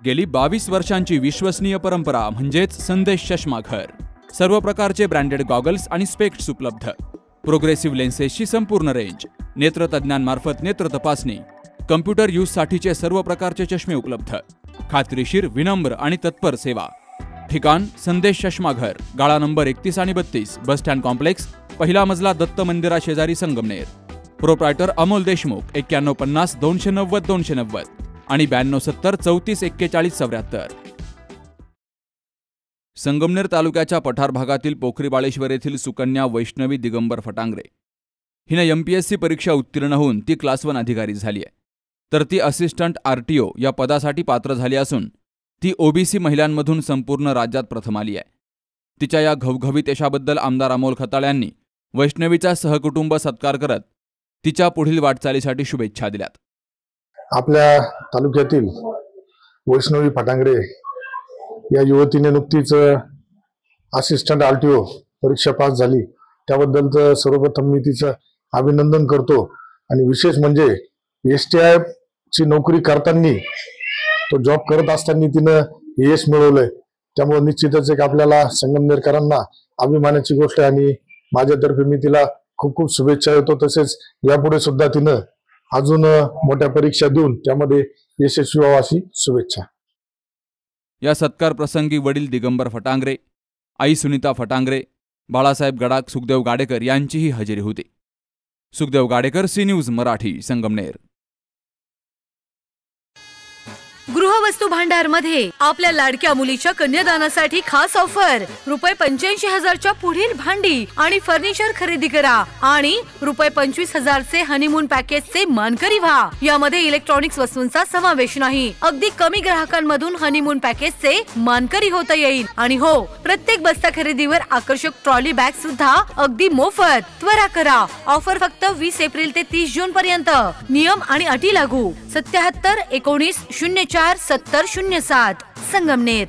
गेली 22 वर्षांची विश्वसनीय परंपरा म्हणजेच संदेश चष्मा घर। सर्व प्रकारचे ब्रँडेड गॉगल्स आणि स्पेक्ट्स उपलब्ध। प्रोग्रेसिव्ह लेन्सेसची संपूर्ण रेंज। नेत्रतज्ञांमार्फत नेत्र तपासणी। कम्प्युटर यूज साठीचे सर्व प्रकारचे चष्मे उपलब्ध। खात्रीशीर, विनम्र आणि तत्पर सेवा। ठिकाण संदेश चष्मा घर, गाळा नंबर 31 आणि 32, बस स्टँड कॉम्प्लेक्स, पहिला मजला, दत्त मंदिरा शेजारी, संगमनेर। प्रोप्रायटर अमोल देशमुख 9150 290 290 आणि 9270 34 41 74। संगमनेर तालुक्याच्या पठार भागातील पोखरीबाळेश्वर येथील सुकन्या वैष्णवी दिगंबर फटांगरे हिने MPSC परीक्षा उत्तीर्ण होऊन ती क्लास 1 अधिकारी झाली आहे। तर ती असिस्टंट RTO या पदासाठी पात्र झाली असून ती OBC महिलांमधून संपूर्ण राज्यात प्रथम आली आहे। तिच्या या घवघवीत यशाबद्दल आमदार अमोल खताळ यांनी वैष्णवीचा सहकुटुंब सत्कार करत तिच्या पुढील वाटचालीसाठी शुभेच्छा दिल्यात। आपल्या तालुक्यातील वैष्णवी फटांगरे या युवतीने नुकतीच असिस्टंट RTO परीक्षा पास झाली, त्याबद्दल सर्वप्रथम मी तिचं अभिनंदन करतो। आणि विशेष म्हणजे STI ची नोकरी करताना तो जॉब करत असताना तिनं यश मिळवलंय, त्यामुळे निश्चितच एक आपल्याला संगमनेरकरांना अभिमानाची गोष्ट आहे। आणि माझ्यातर्फे मी तिला खूप खूप शुभेच्छा देतो। तसेच यापुढे सुद्धा तिनं अजून मोठ्या परीक्षा देऊन त्यामध्ये यशस्वी व्हावं अशी शुभेच्छा। या सत्कार प्रसंगी वडील दिगंबर फटांगरे, आई सुनीता फटांगरे, बाळासाहेब गडाख, सुखदेव गाडेकर यांचीही हजेरी होती। Sukhdev Gadekar, C news Marathi, Sangamner. गृहवस्तू भांडार मध्ये आपल्या लाडक्या मुलीच्या कन्यादानासाठी खास ऑफर। ₹85,000च्या पुढील भांडी आणि फर्निचर खरेदी करा आणि ₹25,000चे हनीमून पॅकेजचे मानकरी व्हा। यामध्ये इलेक्ट्रॉनिक्स वस्तूंचा समावेश नाही। अगदी कमी ग्राहकांमधून हनीमून पॅकेजचे मानकरी होता येईल। आणि हो, प्रत्येक बस्ता खरेदीवर आकर्षक ट्रॉली बॅग सुद्धा अगदी मोफत। त्वरा करा, ऑफर फक्त 20 एप्रिल ते 30 जून पर्यंत। नियम आणि अटी लागू। 77 19 04 70 07 संगमनेर।